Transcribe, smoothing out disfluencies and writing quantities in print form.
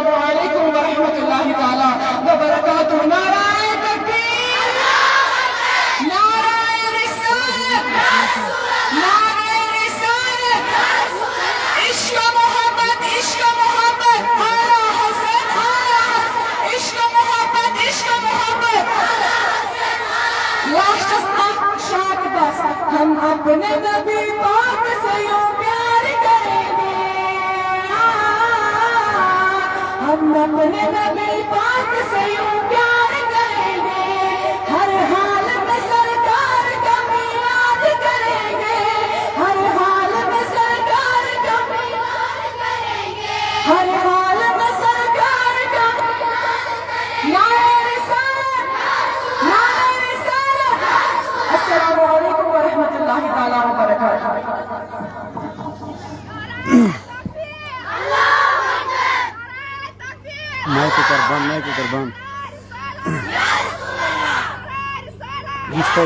अस्सलामु अलैकुम व रहमतुल्लाहि तआला व बरकातुहू। नाराए तकबीर, नाराए रिसालत, नाराए रिसालत, इश्क मोहब्बत, इश्क मोहब्बत, आला हुसैन, आला हुसैन, इश्क मोहब्बत, इश्क मोहब्बत। शाद बस हम अपने नबी पाक से यूं प्यार करेंगे, हम अपने नबी पाक से यूं प्यार करेंगे, हर हाल में सरकार का मिलाद करेंगे, हर हाल में सरकार का मिलाद करेंगे, हर हाल में सरकार का नारे रिसालत, नारे रिसालत। अस्सलामु अलैकुम व रहमतुल्लाहि तआला व बरकातुहू। मैं तो कुर्बान जिसका